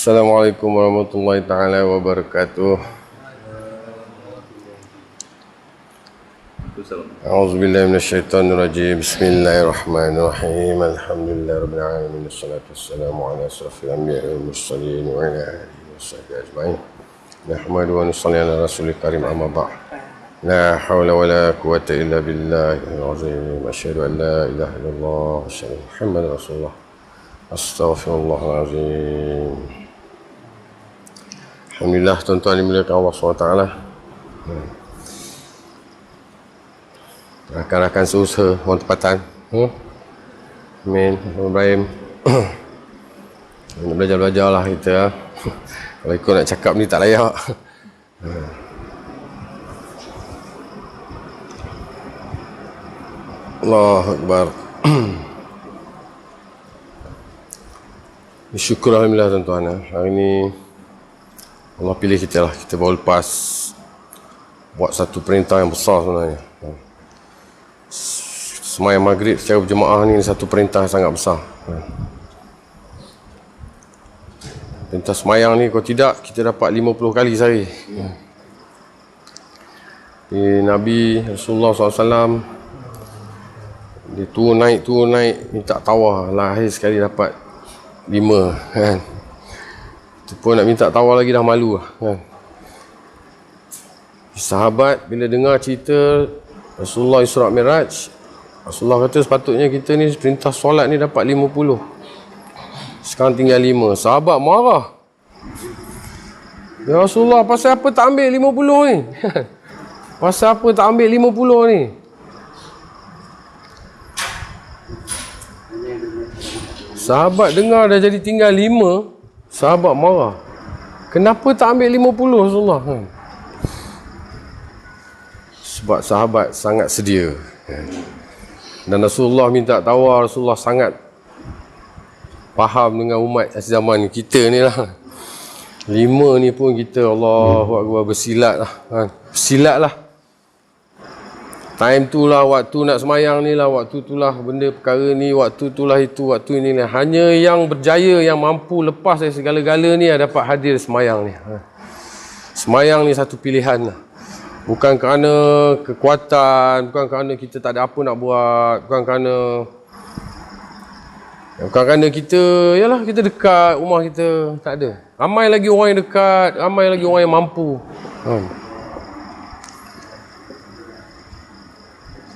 Assalamualaikum warahmatullahi taala wabarakatuh. A'udzubillahi minasyaitonir rajim. Bismillahirrahmanirrahim. Alhamdulillahirabbil alamin. Wassalatu wassalamu ala asyrafil anbiya'i wal mursalin wa ala alihi washabbihi ajma'in. Nahmadu wa nusalli ala rasulil karim amma ba'd. La haula wa la quwwata illa billahil azim. Asyhadu an la ilaha illallah wa asyhadu anna Muhammadar rasulullah. Astaghfirullahalazim. Alhamdulillah, tuan-tuan dimuliakan Allah SWT. Rakan-rakan seusaha orang tempatan, Amin, Ibrahim. Belajar-belajar lah kita. Kalau ikut nak cakap ni tak layak. Allahu Akbar. Syukur alhamdulillah tuan-tuan. Hari ni Allah pilih kita lah. Kita baru lepas buat satu perintah yang besar sebenarnya. Sembahyang maghrib secara berjemaah ni satu perintah yang sangat besar. Perintah sembahyang ni kalau tidak kita dapat 50 kali sehari. Nabi Rasulullah SAW dia turun naik minta tawar, lahir sekali dapat 5 kan. Itu pun nak minta tawar lagi dah malu kan. Sahabat bila dengar cerita Rasulullah Isra' Miraj, Rasulullah kata sepatutnya kita ni perintah solat ni dapat 50. Sekarang tinggal 5. Sahabat marah. Ya Rasulullah, pasal apa tak ambil 50 ni? Pasal apa tak ambil 50 ni? Sahabat dengar dah jadi tinggal 5, sahabat marah. Kenapa tak ambil 50 Rasulullah? Sebab sahabat sangat sedia. Dan Rasulullah minta tawar, Rasulullah sangat faham dengan umat zaman kita ni lah. 5 ni pun kita Allahu Akbar bersilat lah. Bersilat lah. Time tu lah, waktu nak semayang ni lah, waktu tu lah benda perkara ni, waktu tu lah itu, waktu ni lah. Hanya yang berjaya, yang mampu lepas dari segala-gala ni dapat hadir semayang ni. Semayang ni satu pilihan lah. Bukan kerana kekuatan, bukan kerana kita tak ada apa nak buat, bukan kerana kita, yalah kita dekat rumah kita, tak ada. Ramai lagi orang yang dekat, ramai lagi orang yang mampu.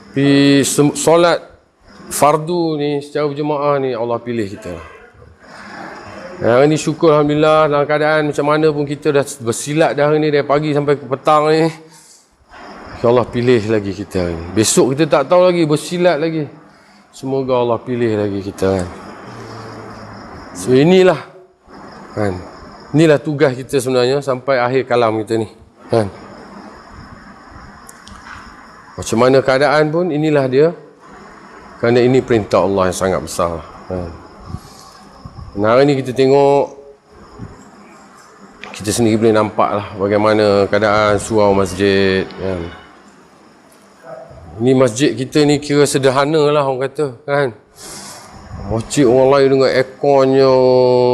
Tapi solat fardu ni secara berjemaah ni Allah pilih kita. Hari ni syukur alhamdulillah, dalam keadaan macam mana pun kita dah bersilat dah hari ni dari pagi sampai ke petang ni. Allah pilih lagi kita ni. Besok kita tak tahu lagi, bersilat lagi. Semoga Allah pilih lagi kita kan. So inilah kan. Inilah tugas kita sebenarnya sampai akhir kalam kita ni kan. Macam mana keadaan pun inilah dia. Kerana ini perintah Allah yang sangat besar kan. Dan hari ni kita tengok, kita sendiri boleh nampak lah bagaimana keadaan surau masjid kan. Ini masjid kita ni kira sederhana lah orang kata kan. Masjid orang lain dengan airconnya,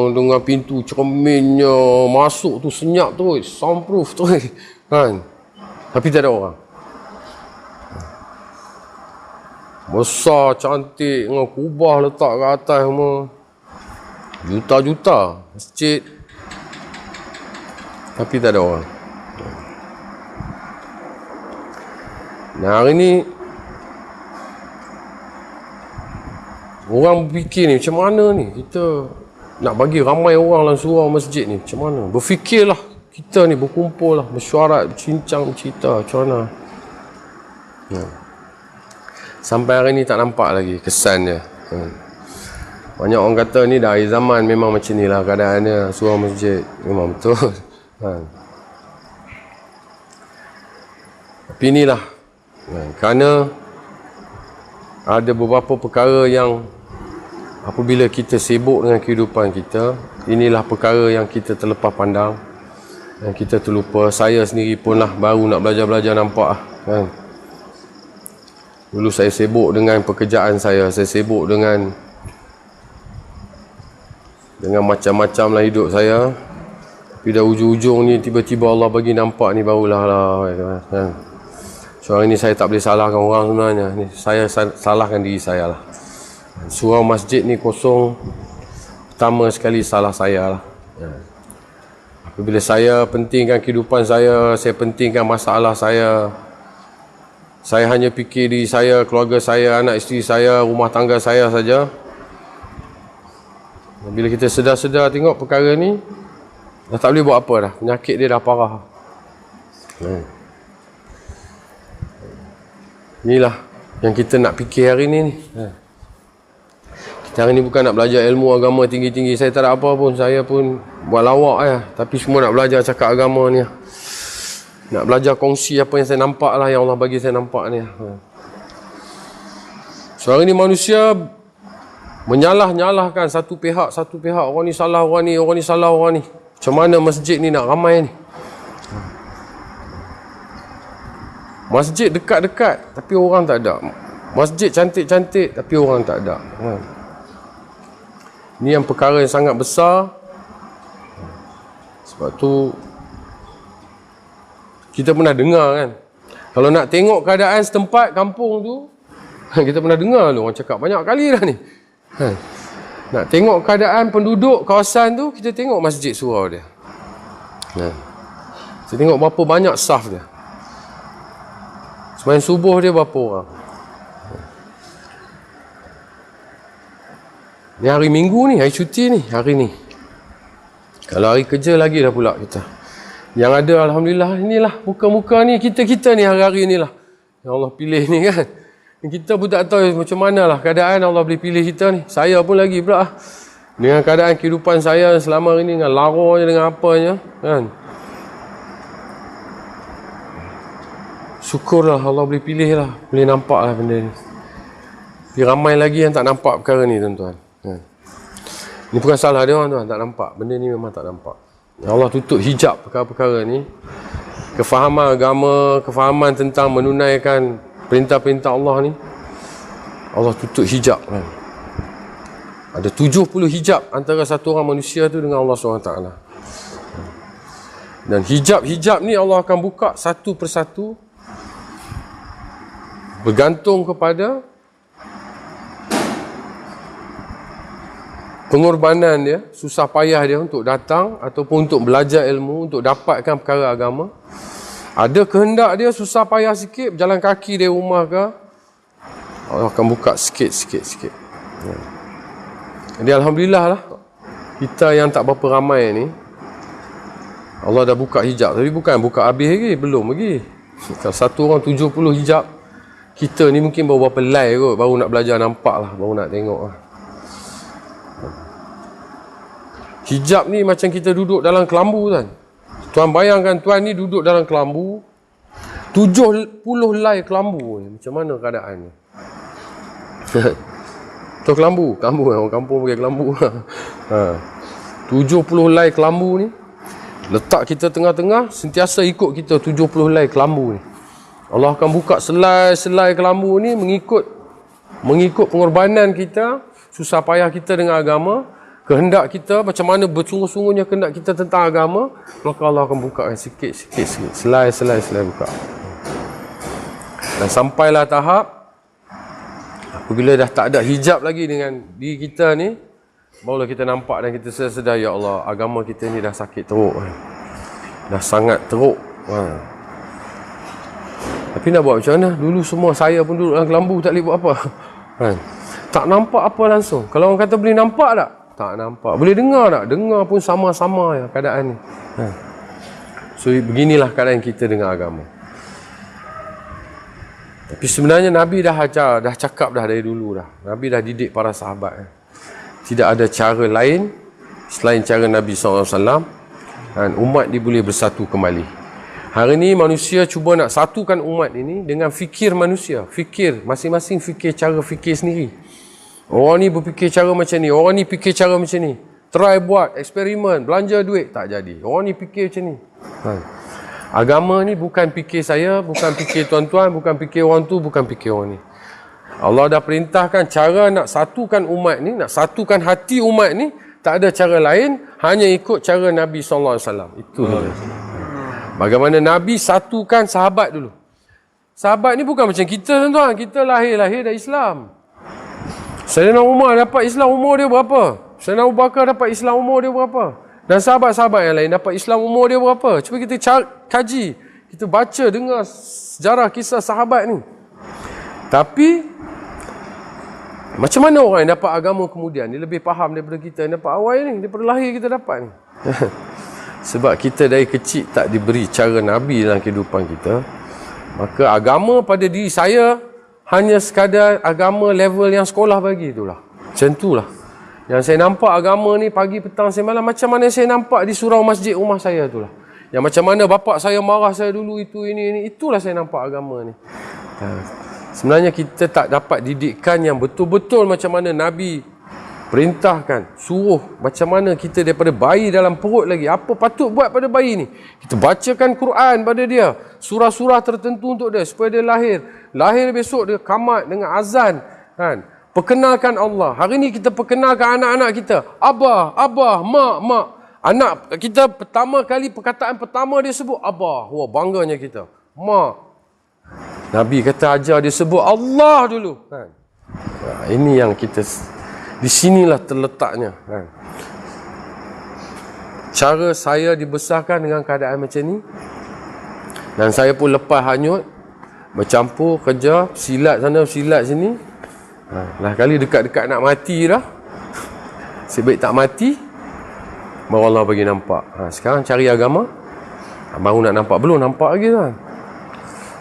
dengan pintu cerminnya, masuk tu senyap tu, soundproof tu kan. Tapi tak ada orang. Besar, cantik, dengan kubah letak ke atas semua. Juta-juta masjid. Tapi tak ada orang. Nah hari ni orang berfikir ni macam mana ni kita nak bagi ramai orang dalam surau masjid ni, macam mana? Berfikirlah kita ni, berkumpul lah, mesyuarat, bercincang, bercerita macam mana. Sampai hari ni tak nampak lagi kesan dia. Banyak orang kata ni dah akhir zaman, memang macam ni lah keadaannya surau masjid. Memang betul. Tapi inilah kerana ada beberapa perkara yang apabila kita sibuk dengan kehidupan kita, inilah perkara yang kita terlepas pandang, yang kita terlupa. Saya sendiri pun lah baru nak belajar-belajar nampak kan. Dulu saya sibuk dengan pekerjaan saya sibuk dengan Dengan macam-macam lah hidup saya. Tapi dah ujung-ujung ni tiba-tiba Allah bagi nampak ni barulah lah. Kan? So hari ni saya tak boleh salahkan orang sebenarnya. Ni saya salahkan diri saya lah. Surau masjid ni kosong, pertama sekali salah saya lah. Apabila saya pentingkan kehidupan saya pentingkan masalah saya hanya fikir diri saya, keluarga saya, anak isteri saya, rumah tangga saya saja. Bila kita sedar-sedar tengok perkara ni, dah tak boleh buat apa dah. Penyakit dia dah parah. Inilah yang kita nak fikir hari ni. Kita hari ni bukan nak belajar ilmu agama tinggi-tinggi. Saya tak ada apa pun. Saya pun buat lawak ya. Tapi semua nak belajar cakap agama ni. Nak belajar kongsi apa yang saya nampak lah. Yang Allah bagi saya nampak ni. So hari ni manusia menyalah-nyalahkan satu pihak. Orang ni salah, orang ni salah, orang ni. Macam mana masjid ni nak ramai ni? Masjid dekat-dekat tapi orang tak ada. Masjid cantik-cantik tapi orang tak ada. Ini yang perkara yang sangat besar. Sebab tu kita pernah dengar kan, kalau nak tengok keadaan setempat kampung tu, kita pernah dengar tu orang cakap banyak kali dah ni. Nak tengok keadaan penduduk kawasan tu, kita tengok masjid surau dia. Kita tengok berapa banyak saf dia. Sembahyang subuh dia berapa orang. Ni hari Minggu ni, hari cuti ni, hari ni. Kalau hari kerja lagi dah pula kita. Yang ada Alhamdulillah, inilah muka-muka ni, kita-kita ni hari-hari ni lah. Yang Allah pilih ni kan. Kita pun tak tahu macam mana lah keadaan Allah boleh pilih kita ni. Saya pun lagi pula dengan keadaan kehidupan saya selama ini, dengan laranya, dengan apanya kan. Syukurlah Allah boleh pilih lah, boleh nampak lah benda ni. Tapi ramai lagi yang tak nampak perkara ni tuan-tuan. Ini bukan salah dia orang tuan, tak nampak. Benda ni memang tak nampak. Allah tutup hijab perkara-perkara ni. Kefahaman agama, kefahaman tentang menunaikan perintah-perintah Allah ni, Allah tutup hijab kan. Ada 70 hijab antara satu orang manusia tu dengan Allah SWT. Dan hijab-hijab ni Allah akan buka satu persatu, bergantung kepada pengorbanan dia, susah payah dia untuk datang ataupun untuk belajar ilmu, untuk dapatkan perkara agama. Ada kehendak dia susah payah sikit, berjalan kaki dari rumah ke, Allah akan buka sikit. Jadi Alhamdulillah lah, kita yang tak berapa ramai ni, Allah dah buka hijab. Tapi bukan buka habis lagi, belum lagi. Kalau satu orang 70 hijab, kita ni mungkin baru berapa helai kot, baru nak belajar nampak lah, baru nak tengok lah. Hijab ni macam kita duduk dalam kelambu kan. Tuan bayangkan tuan ni duduk dalam kelambu, 70 helai kelambu ni. Macam mana keadaannya? Tu kelambu orang kampung pakai kelambu. 70 helai kelambu ni, letak kita tengah-tengah, sentiasa ikut kita 70 helai kelambu ni. Allah akan buka selai-selai kelambu ni mengikut pengorbanan kita, susah payah kita dengan agama, kehendak kita, macam mana bersungguh-sungguhnya kehendak kita tentang agama, maka Allah akan buka sikit, selai buka. Dan sampailah tahap apabila dah tak ada hijab lagi dengan diri kita ni, barulah kita nampak dan kita sedar, ya Allah, agama kita ni dah sakit teruk, dah sangat teruk. Tapi nak buat macam mana? Dulu semua saya pun duduk dalam kelambu, tak boleh buat apa. Tak nampak apa langsung. Kalau orang kata boleh nampak tak? Tak nampak. Boleh dengar tak? Dengar pun sama-sama ya keadaan ni. So beginilah keadaan kita dengan agama. Tapi sebenarnya Nabi dah cakap dah dari dulu dah. Nabi dah didik para sahabat. Tidak ada cara lain selain cara Nabi SAW, dan umat ni boleh bersatu kembali. Hari ni manusia cuba nak satukan umat ini dengan fikir manusia. Fikir, masing-masing fikir cara fikir sendiri. Orang ni berfikir cara macam ni, orang ni fikir cara macam ni. Try buat, eksperimen, belanja duit, tak jadi. Orang ni fikir macam ni. Agama ni bukan fikir saya, bukan fikir tuan-tuan, bukan fikir orang tu, bukan fikir orang ni. Allah dah perintahkan cara nak satukan umat ni, nak satukan hati umat ni, Tak ada cara lain, hanya ikut cara Nabi SAW. Itu saja. Bagaimana Nabi satukan sahabat dulu. Sahabat ni bukan macam kita, tuan. Kita lahir dari Islam. Sayyidina Umar dapat Islam umur dia berapa? Sayyidina Abu Bakar dapat Islam umur dia berapa? Dan sahabat-sahabat yang lain dapat Islam umur dia berapa? Cuba kita kaji. Kita baca, dengar sejarah kisah sahabat ni. Tapi macam mana orang yang dapat agama kemudian? Dia lebih faham daripada kita yang dapat awal ni. Daripada lahir kita dapat ni. Sebab kita dari kecil tak diberi cara Nabi dalam kehidupan kita. Maka agama pada diri saya hanya sekadar agama level yang sekolah bagi itulah. Macam itulah. Yang saya nampak agama ni pagi, petang, siang, malam. Macam mana saya nampak di surau masjid rumah saya itulah. Yang macam mana bapak saya marah saya dulu itu, ini. Itulah saya nampak agama ni. Sebenarnya kita tak dapat didikan yang betul-betul macam mana Nabi perintahkan, suruh macam mana kita daripada bayi dalam perut lagi. Apa patut buat pada bayi ni? Kita bacakan Quran pada dia. Surah-surah tertentu untuk dia supaya dia lahir. Lahir besok dia kamat dengan azan. Kan? Perkenalkan Allah. Hari ni kita perkenalkan anak-anak kita. Abah, mak. Anak kita pertama kali perkataan pertama dia sebut Abah. Wah, bangganya kita. Mak. Nabi kata ajar dia sebut Allah dulu. Kan? Ini yang kita, di sinilah terletaknya. Kan? Cara saya dibesarkan dengan keadaan macam ni. Dan saya pun lepas hanyut. Bercampur kerja, silat sana, silat sini. Lah kali dekat-dekat nak mati dah. Sebaik tak mati, baru Allah bagi nampak. Sekarang cari agama. Baru nak nampak. Belum nampak lagi tuan.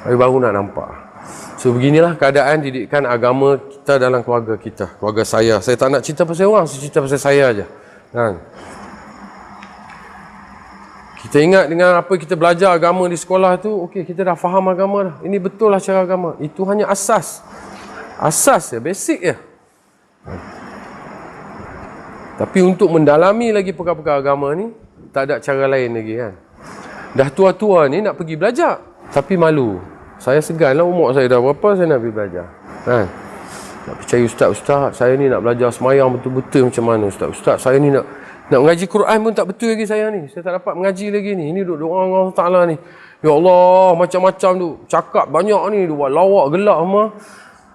Baru nak nampak. So beginilah keadaan didikan agama kita dalam keluarga kita. Keluarga saya. Saya tak nak cerita pasal orang, saya cerita pasal saya aja. Kan? Kita ingat dengan apa kita belajar agama di sekolah tu, okey, kita dah faham agama dah. Ini betul lah cara agama. Itu hanya asas. Asas ya, basic ya. Tapi untuk mendalami lagi perkara-perkara agama ni, tak ada cara lain lagi kan. Dah tua-tua ni nak pergi belajar, tapi malu. Saya segan lah, umur saya dah berapa, saya nak pergi belajar. Kan? Nak percaya ustaz, saya ni nak belajar semayang betul-betul macam mana ustaz, saya ni nak mengaji Quran pun tak betul lagi saya ni. Saya tak dapat mengaji lagi ni. Ini duk doa Allah Ta'ala ni. Ya Allah, macam-macam tu. Cakap banyak ni, duk buat lawak, gelak semua.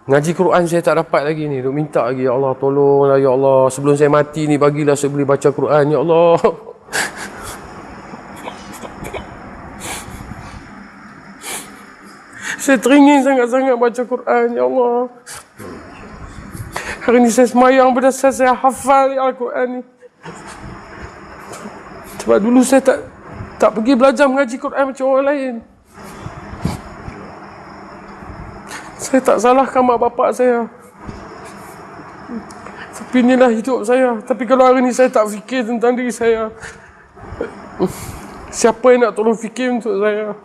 Ngaji Quran saya tak dapat lagi ni. Duk minta lagi, ya Allah tolonglah, ya Allah. Sebelum saya mati ni, bagilah saya boleh baca Quran, ya Allah. Saya teringin sangat-sangat baca Quran, ya Allah. Hari ni saya semayang berdasar saya hafal Al-Quran ni. Sebab dulu saya tak pergi belajar mengaji Quran macam orang lain. Saya tak salahkan mak bapak saya. Tapi inilah hidup saya. Tapi kalau hari ni saya tak fikir tentang diri saya, siapa yang nak tolong fikir untuk saya?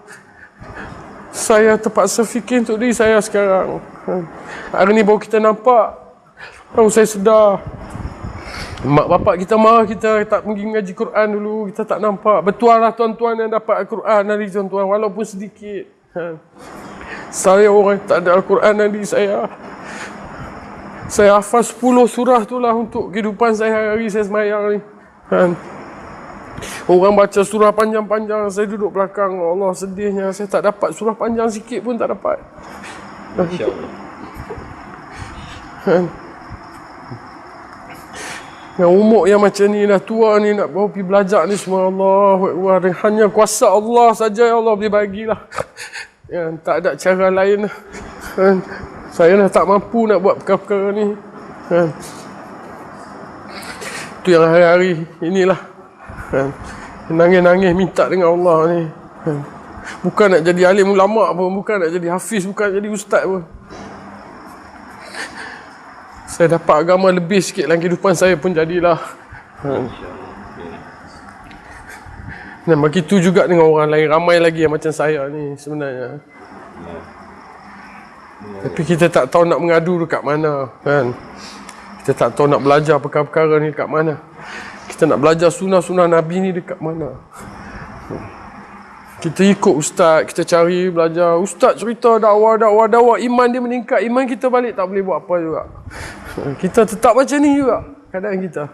Saya terpaksa fikir untuk diri saya sekarang. Hari ni baru kita nampak, baru saya sedar. Mak bapak kita marah kita tak pergi mengaji Quran dulu, kita tak nampak. Betul lah tuan-tuan yang dapat Al-Quran dari tuan-tuan, walaupun sedikit. Saya orang tak ada Al-Quran dari saya. Saya hafal 10 surah tu lah untuk kehidupan saya hari saya semayang ni. Orang baca surah panjang-panjang, saya duduk belakang. Allah, sedihnya saya tak dapat surah panjang sikit pun tak dapat. InsyaAllah. Yang umur yang macam ni dah tua ni, nak bawa pergi belajar ni semua, Allah, hanya kuasa Allah saja yang Allah boleh bagilah. Ya, tak ada cara lain. Saya dah tak mampu nak buat perkara-perkara ni. Itu yang hari-hari inilah. Nangis-nangis minta dengan Allah ni. Bukan nak jadi alim ulama pun, bukan nak jadi hafiz, bukan nak jadi ustaz pun. Saya dapat agama lebih sikit dalam kehidupan saya pun jadilah. Dan begitu juga dengan orang lain. Ramai lagi yang macam saya ni sebenarnya. Tapi kita tak tahu nak mengadu dekat mana. Kan? Kita tak tahu nak belajar perkara-perkara ni dekat mana. Kita nak belajar sunnah-sunnah Nabi ni dekat mana. Kita ikut ustaz, kita cari belajar. Ustaz cerita dakwah, iman dia meningkat. Iman kita balik tak boleh buat apa juga. Kita tetap macam ni juga keadaan kita.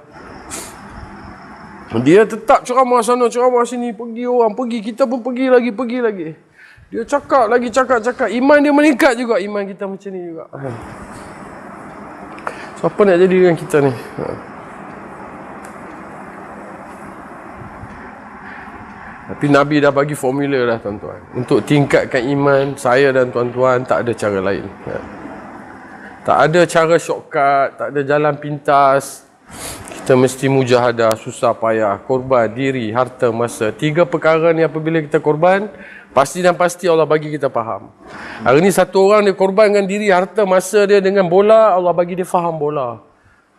Dia tetap ceramah sana, ceramah sini, pergi orang, pergi. Kita pun pergi lagi. Dia cakap. Iman dia meningkat juga. Iman kita macam ni juga. So, apa nak jadi dengan kita ni? Tapi Nabi dah bagi formula dah, tuan-tuan. Untuk tingkatkan iman, saya dan tuan-tuan, tak ada cara lain. Tak ada cara shortcut, tak ada jalan pintas. Kita mesti mujahadah, susah payah, korban diri, harta, masa. 3 perkara ni apabila kita korban, pasti Allah bagi kita faham. Hari ni satu orang dia korbankan diri, harta, masa dia dengan bola, Allah bagi dia faham bola.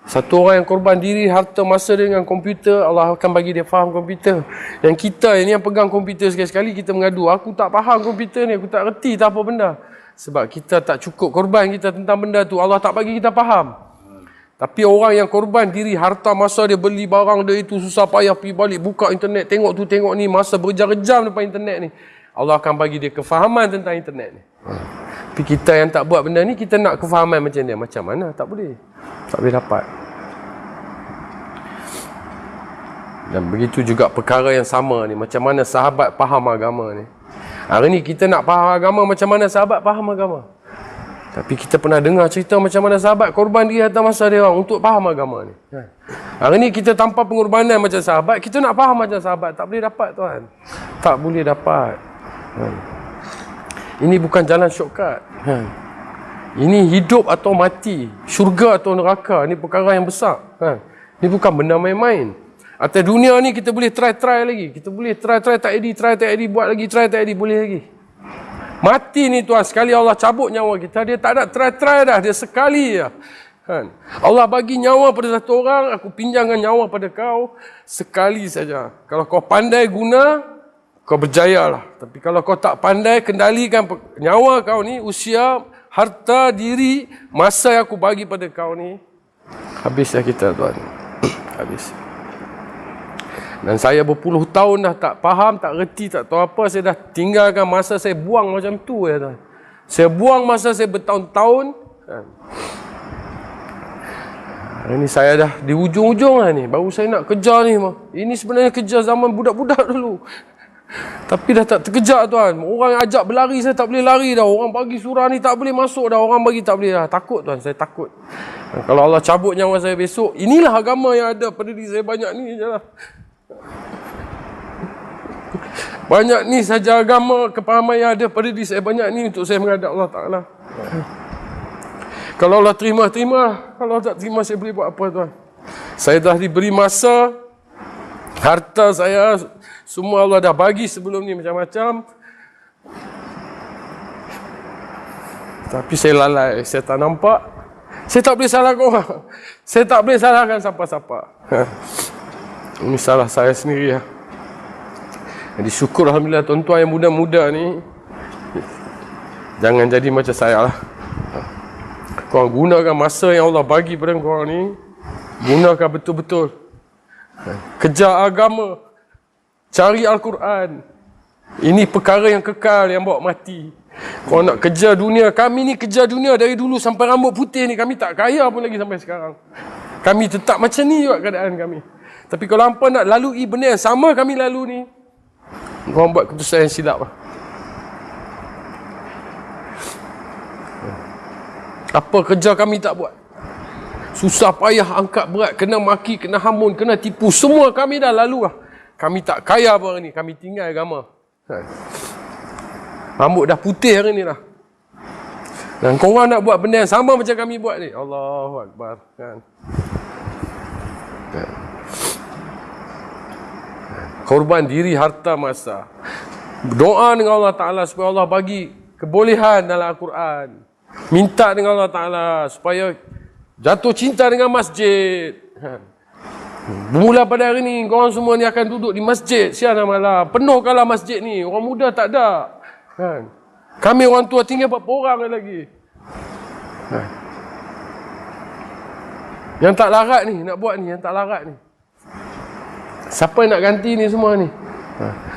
Satu orang yang korban diri, harta, masa dia dengan komputer, Allah akan bagi dia faham komputer. Yang kita ini yang pegang komputer sekali-sekali, kita mengadu, aku tak faham komputer ni, aku tak reti tak apa benda. Sebab kita tak cukup korban kita tentang benda tu, Allah tak bagi kita faham. Tapi orang yang korban diri, harta, masa dia beli barang dia itu, susah payah pergi balik, buka internet, tengok tu, tengok ni, masa berjam-jam depan internet ni. Allah akan bagi dia kefahaman tentang internet ni. Tapi kita yang tak buat benda ni, kita nak kefahaman macam dia. Macam mana? Tak boleh. Tak boleh dapat. Dan begitu juga perkara yang sama ni. Macam mana sahabat faham agama ni. Hari ni kita nak faham agama macam mana sahabat faham agama. Tapi kita pernah dengar cerita macam mana sahabat korban diri harta masa dia orang untuk faham agama ni. Hari ni kita tanpa pengorbanan macam sahabat, kita nak faham macam sahabat, tak boleh dapat, tuan. Tak boleh dapat. Ini bukan jalan shortcut. Ini hidup atau mati, syurga atau neraka. Ini perkara yang besar. Ini bukan benda main-main. Atas dunia ni kita boleh try lagi. Kita boleh try tak edit, buat lagi, try tak edit, boleh lagi. Mati ni, tuan, sekali Allah cabut nyawa kita, dia tak ada try dah, dia sekali je. Allah bagi nyawa pada satu orang, aku pinjamkan nyawa pada kau sekali saja. Kalau kau pandai guna, kau berjayalah. Tapi kalau kau tak pandai kendalikan nyawa kau ni, usia, harta, diri, masa yang aku bagi pada kau ni, habislah kita, tuan. Habis. Dan saya berpuluh tahun dah tak faham, tak reti, tak tahu apa. Saya dah tinggalkan masa saya buang macam tu, ya, tuan. Saya buang masa saya bertahun-tahun. Ini saya dah di ujung-ujung lah ni. Baru saya nak kejar ni. Ini sebenarnya kejar zaman budak-budak dulu. Tapi dah tak terkejar, tuan. Orang ajak berlari, saya tak boleh lari dah. Orang bagi surah ni tak boleh masuk dah. Orang bagi tak boleh dah. Takut, tuan. Saya takut. Kalau Allah cabut nyawa saya besok, inilah agama yang ada pada diri saya banyak ni je lah. Banyak ni saja agama, kepahaman yang ada pada diri saya banyak ni untuk saya menghadap Allah Ta'ala. Kalau Allah terima. Kalau tak terima, saya boleh buat apa, tuan? Saya dah diberi masa, harta saya, semua Allah dah bagi sebelum ni macam-macam. Tapi saya lalai, saya tak nampak. Saya tak boleh salahkan orang. Saya tak boleh salahkan siapa-siapa. Ini salah saya sendiri, ya. Jadi syukur alhamdulillah, tuan-tuan yang muda-muda ni, jangan jadi macam saya lah. Korang gunakan masa yang Allah bagi pada korang ni, gunakan betul-betul. Kejar agama, cari Al-Quran. Ini perkara yang kekal, yang bawa mati. Korang nak kejar dunia, kami ni kejar dunia dari dulu sampai rambut putih ni. Kami tak kaya pun lagi sampai sekarang. Kami tetap macam ni juga keadaan kami. Tapi kalau hampa nak lalui benda yang sama kami lalu ni, korang buat keputusan yang silap lah. Apa kerja kami tak buat? Susah payah angkat berat, kena maki, kena hamun, kena tipu, semua kami dah lalu lah. Kami tak kaya apa hari ni, kami tinggal agama. Rambut dah putih hari ni lah. Dan korang nak buat benda yang sama macam kami buat ni, Allahu Akbar, kan? Korban diri, harta, masa. Doa dengan Allah Ta'ala supaya Allah bagi kebolehan dalam Al-Quran. Minta dengan Allah Ta'ala supaya jatuh cinta dengan masjid. Bermula pada hari ni, korang semua ni akan duduk di masjid siang dan malam. Penuhkanlah masjid ni. Orang muda tak ada. Kami orang tua tinggal berapa orang lagi. Yang tak larat ni, nak buat ni, yang tak larat ni. Siapa nak ganti ni semua ni?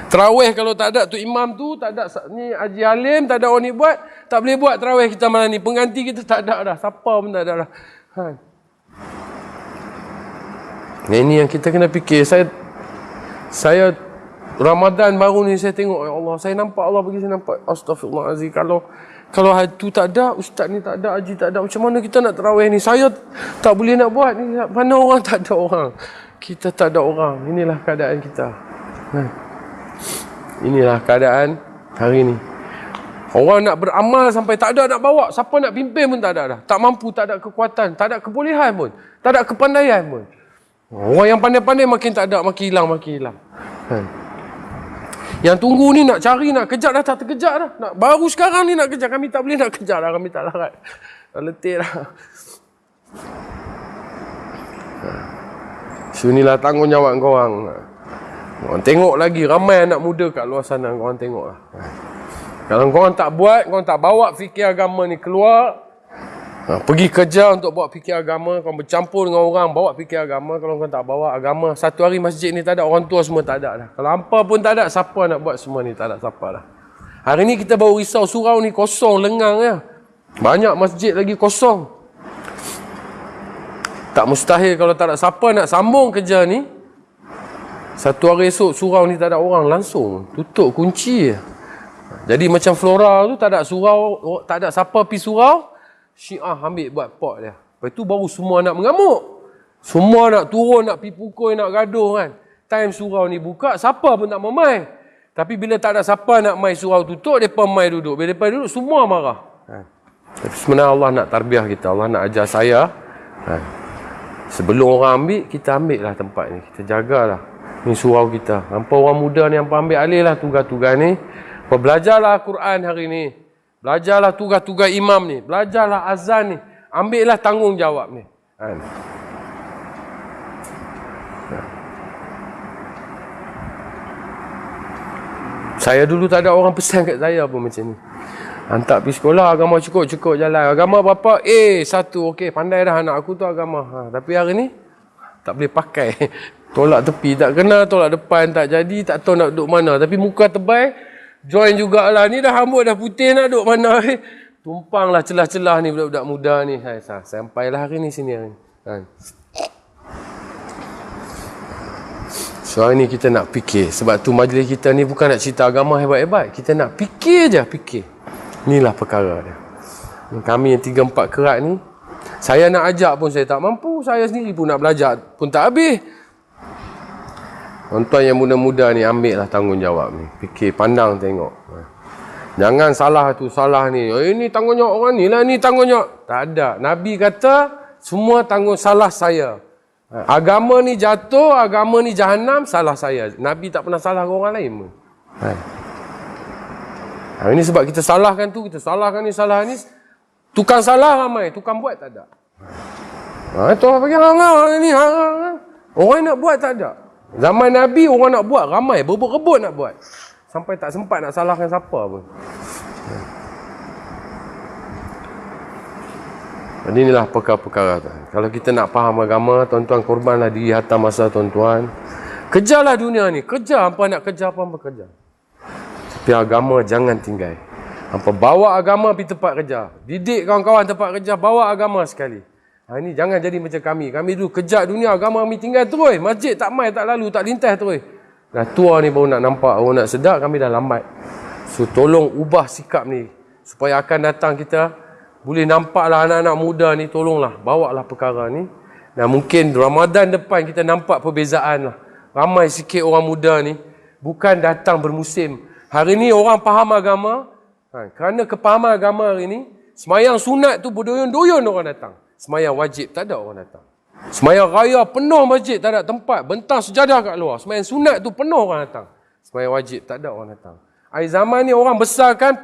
Terawih kalau tak ada tu imam tu, tak ada ni Haji Halim, tak ada orang ni buat, tak boleh buat terawih kita malam ni. Pengganti kita tak ada dah. Siapa pun tak ada dah. Ini yang kita kena fikir. Saya Saya Ramadan baru ni saya tengok, ya Allah, saya nampak Allah bagi saya nampak. Astaghfirullahalazim. Kalau hari tu tak ada, ustaz ni tak ada, haji tak ada, macam mana kita nak tarawih ni? Saya tak boleh nak buat ni. Mana orang tak ada orang? Kita tak ada orang. Inilah keadaan kita. Inilah keadaan hari ni. Orang nak beramal sampai tak ada nak bawa. Siapa nak pimpin pun tak ada dah. Tak mampu, tak ada kekuatan, tak ada kebolehan pun. Tak ada kepandaian pun. Orang yang pandai-pandai makin tak ada, makin hilang. Yang tunggu ni nak cari, nak kejar dah tak terkejar dah. Baru sekarang ni nak kejar. Kami tak boleh nak kejar dah. Kami tak larat. Dah letih dah. So inilah tanggungjawab korang. Korang tengok lagi ramai anak muda kat luar sana. Korang tengok lah. Kalau korang tak buat, korang tak bawa fikir agama ni keluar, pergi kerja untuk bawa fikir agama, korang bercampur dengan orang, bawa fikir agama. Kalau korang tak bawa agama, satu hari masjid ni tak ada, orang tua semua tak ada dah. Kalau hampa pun tak ada, siapa nak buat semua ni? Tak ada siapa dah. Hari ni kita baru risau surau ni kosong, lengang ya. Banyak masjid lagi kosong. Tak mustahil kalau tak ada siapa nak sambung kerja ni, satu hari esok surau ni tak ada orang, langsung tutup kunci je. Jadi macam Flora tu tak ada surau, tak ada siapa pergi surau, Syiah ambil buat pot dia. Lepas tu baru semua nak mengamuk. Semua nak turun, nak pergi pukul, nak gaduh kan. Time surau ni buka, siapa pun tak mau mai. Tapi bila tak ada siapa nak mai surau tutup, mereka mai duduk. Bila mereka duduk, semua marah. Tapi sebenarnya Allah nak tarbiah kita. Allah nak ajar saya. Sebelum orang ambil, kita ambil lah tempat ni. Kita jagalah. Ni surau kita. Nampak orang muda ni, hampa ambil alih lah tugas-tugas ni. Belajarlah Quran hari ni. Belajarlah tugas-tugas imam ni. Belajarlah azan ni. Ambillah tanggungjawab ni. Saya dulu tak ada orang pesan kat saya pun macam ni. Hantar pergi sekolah, agama cukup jalan. Agama berapa? satu. Okey, pandai dah anak aku tu agama. Tapi hari ni, tak boleh pakai. Tolak tepi, tak kena. Tolak depan, tak jadi. Tak tahu nak duduk mana. Tapi muka tebal, join jugalah. Ni dah rambut dah putih, nak duduk mana? Tumpanglah celah-celah ni budak-budak muda ni. Sampailah hari ni sini. So hari ni kita nak fikir. Sebab tu majlis kita ni bukan nak cerita agama hebat-hebat. Kita nak fikir je, fikir. Inilah perkara dia. Kami yang 3-4 kerat ni, saya nak ajak pun saya tak mampu. Saya sendiri pun nak belajar pun tak habis. Tuan-tuan yang muda-muda ni, ambil lah tanggungjawab ni. Fikir, pandang, tengok. Jangan salah tu, salah ni. Ini tanggungjawab orang ni lah, ni tanggungjawab. Tak ada. Nabi kata, semua tanggung salah saya. Agama ni jatuh, agama ni jahanam, salah saya. Nabi tak pernah salah orang lain pun. Ini sebab kita salahkan tu, kita salahkan ni, salah ni. Tukang salah ramai, tukang buat tak ada. Itu orang bagi ni. Orang nak buat tak ada. Zaman Nabi orang nak buat ramai, berebut-rebut nak buat. Sampai tak sempat nak salahkan siapa pun. Jadi inilah perkara-perkara tu. Kalau kita nak faham agama, tuan-tuan korbanlah diri hatta masa tuan-tuan. Kejarlah dunia ni, kejar apa nak kejar apa kerja. Tapi agama jangan tinggal. Hampa bawa agama pergi tempat kerja. Didik kawan-kawan tempat kerja, bawa agama sekali. Ini jangan jadi macam kami. Kami dulu kejar dunia, agama kami tinggal terus. Masjid tak mai, tak lalu, tak lintas terus. Dah tua ni baru nak nampak, baru nak sedar, kami dah lambat. So tolong ubah sikap ni. Supaya akan datang kita boleh nampaklah anak-anak muda ni, tolonglah, bawalah perkara ni. Dan mungkin Ramadan depan kita nampak perbezaan lah. Ramai sikit orang muda ni, bukan datang bermusim. Hari ni orang faham agama, kerana kepahaman agama hari ni, semayang sunat tu berdoyon-doyon orang datang. Semayang wajib tak ada orang datang. Semayang raya penuh masjid, tak ada tempat. Bentang sejadah kat luar. Semayang sunat tu penuh orang datang. Semayang wajib tak ada orang datang. Akhir zaman ni orang besarkan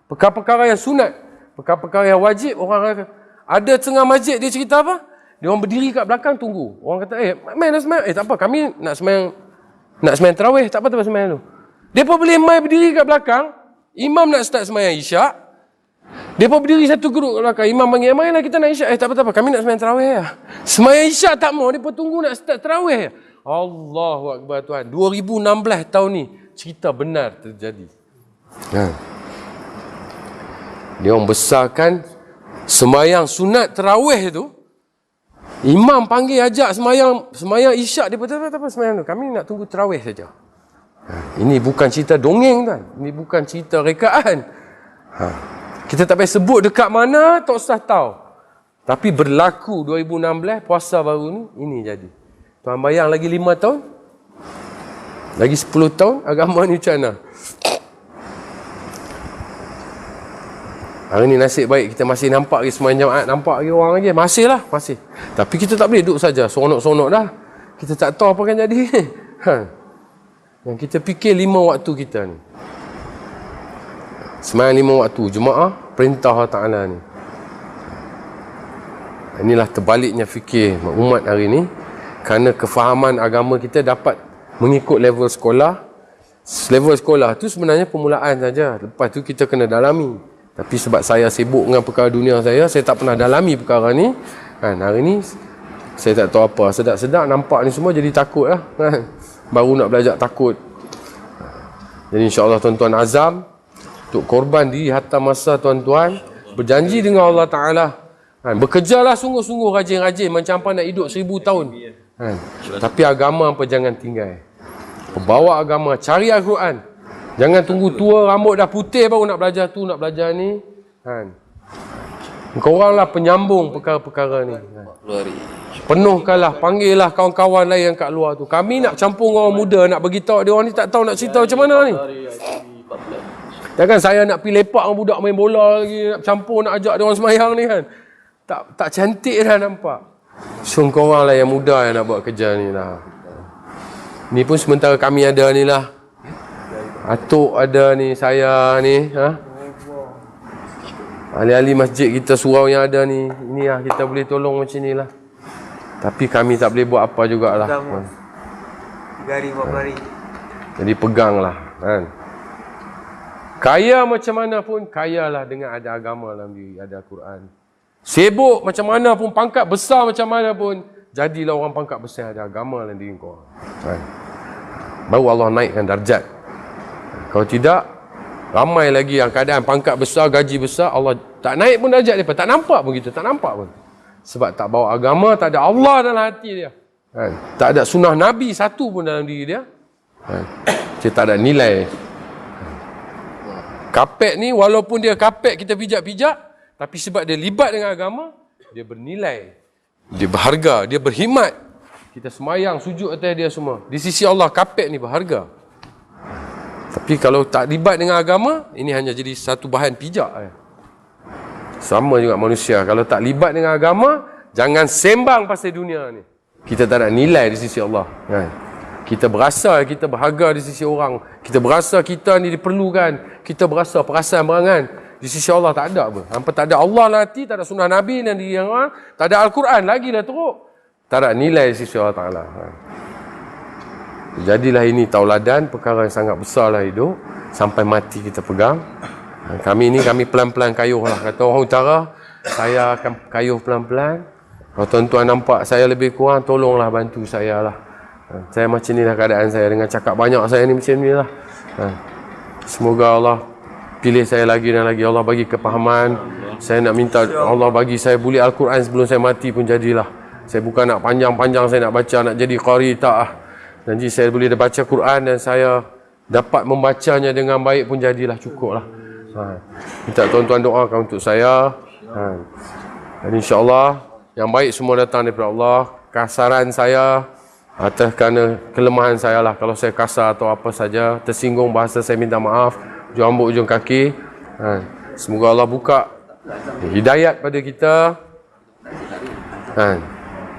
perkara-perkara yang sunat. Perkara-perkara yang wajib, orang ada tengah masjid, dia cerita apa? Dia orang berdiri kat belakang tunggu. Orang kata, main nak semayang. Tak apa, kami nak semayang tarawih. Tak apa semayang tu. Dia pun boleh main berdiri kat belakang. Imam nak start semayang isyak. Dia pun berdiri satu geruk kat belakang. Imam panggil, mainlah kita nak isyak. Tak apa, kami nak semayang tarawih lah. Semayang isyak tak mau, dia pun tunggu nak start tarawih. Allahu Akbar Tuhan. 2016 tahun ni, cerita benar terjadi. Dia orang besarkan semayang sunat tarawih tu. Imam panggil ajak semayang isyak, dia betul apa semayang tu. Kami nak tunggu tarawih saja. Ini bukan cerita dongeng tuan. Ini bukan cerita rekaan. Kita tak payah sebut dekat mana, tak usah tahu. Tapi berlaku 2016, puasa baru ni, ini jadi. Tuan bayang lagi 5 tahun, lagi 10 tahun, agama ni macam mana? Hari ni nasib baik kita masih nampak lagi sembahyang jemaat, nampak lagi orang lagi. Masih lah, masih. Tapi kita tak boleh duduk saja, seronok-seronok dah. Kita tak tahu apa akan jadi. Yang kita fikir 5 waktu kita ni. Sembahyang 5 waktu, jemaah, perintah Allah Ta'ala ni. Inilah terbaliknya fikir umat hari ni. Kerana kefahaman agama kita dapat mengikut level sekolah. Level sekolah tu sebenarnya permulaan saja. Lepas tu kita kena dalami. Tapi sebab saya sibuk dengan perkara dunia saya tak pernah dalami perkara ni. Hari ni saya tak tahu apa. Sedap-sedap nampak ni semua jadi takut lah. Baru nak belajar takut. Jadi insyaAllah tuan-tuan azam untuk korban diri hatta masa tuan-tuan. Berjanji dengan Allah Ta'ala. Bekerjalah sungguh-sungguh rajin-rajin macam apa nak hidup 1000 tahun. Tapi agama apa jangan tinggal. Bawa agama, cari Al-Quran. Jangan tunggu tua, rambut dah putih baru nak belajar tu, nak belajar ni. Koranglah penyambung perkara-perkara ni. Penuhkanlah, panggillah kawan-kawan lain yang kat luar tu. Kami nak campur orang muda, nak beritahu dia orang ni tak tahu nak cerita macam mana ni. Jangan saya nak pergi lepak dengan budak main bola lagi, nak campur, nak ajak dia orang semayang ni kan. Tak cantik dah nampak. So koranglah yang muda yang nak buat kerja ni lah. Ni pun sementara kami ada ni lah. Atuk ada ni, saya ni, ahli-ahli masjid kita surau yang ada ni, ini lah kita boleh tolong macam ni lah. Tapi kami tak boleh buat apa jugalah. 3 hari, 4 hari. Jadi peganglah kan. Kaya macam mana pun, kayalah dengan ada agama dalam diri, ada Al-Quran. Sibuk macam mana pun, pangkat besar macam mana pun, jadilah orang pangkat besar ada agama dalam diri kau. Baru Allah naikkan darjat. Kalau tidak, ramai lagi yang keadaan pangkat besar, gaji besar, Allah tak naik pun darjat dia, tak nampak pun kita, tak nampak pun. Sebab tak bawa agama, tak ada Allah dalam hati dia. Tak ada sunnah Nabi satu pun dalam diri dia. Dia tak ada nilai. Kapek ni, walaupun dia kapek kita pijak-pijak, tapi sebab dia libat dengan agama, dia bernilai. Dia berharga, dia berkhidmat. Kita semayang, sujud atas dia semua. Di sisi Allah, kapek ni berharga. Tapi kalau tak libat dengan agama, ini hanya jadi satu bahan pijak. Sama juga manusia. Kalau tak libat dengan agama, jangan sembang pasal dunia ni. Kita tak ada nilai di sisi Allah. Kita berasa kita berharga di sisi orang. Kita berasa kita ni diperlukan. Kita berasa perasaan berangan. Di sisi Allah tak ada apa. Hampa tak ada Allah lah hati, tak ada sunnah Nabi dan diri yang orang. Tak ada Al-Quran lagi dah teruk. Tak ada nilai di sisi Allah Ta'ala. Jadilah ini tauladan, perkara yang sangat besar lah hidup. Sampai mati kita pegang. Kami pelan-pelan kayuh lah. Kata orang utara, saya akan kayuh pelan-pelan. Kalau tuan-tuan nampak saya lebih kurang, tolonglah bantu saya lah. Saya macam ni lah keadaan saya. Dengan cakap banyak saya ni macam ni lah. Semoga Allah pilih saya lagi dan lagi. Allah bagi kepahaman. Saya nak minta Allah bagi saya buli Al-Quran sebelum saya mati pun jadilah. Saya bukan nak panjang-panjang saya nak baca, nak jadi qari, tak lah. Janji saya boleh baca Quran dan saya dapat membacanya dengan baik pun jadilah, cukup lah. Minta tuan-tuan doakan untuk saya. Dan insyaAllah yang baik semua datang daripada Allah. Kasaran saya atas kerana kelemahan saya lah. Kalau saya kasar atau apa saja, tersinggung bahasa, saya minta maaf. Ujung rambut, ujung kaki. Semoga Allah buka hidayat pada kita.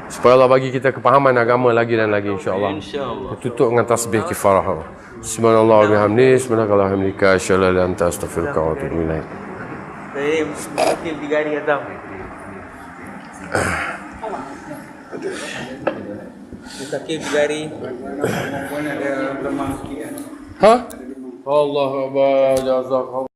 Supaya Allah bagi kita kepahaman agama lagi dan lagi, insyaAllah. Tutup dengan tasbih kifarah. Subhanallah wa bihamdih, subhanallah wa bihamdika, asyhadu an la ilaha illa anta, astaghfiruka wa atubu ilaik. Saya mungkin 3 hari datang. Kaki 3 hari. Ha? Allah Akbar, jazakallah.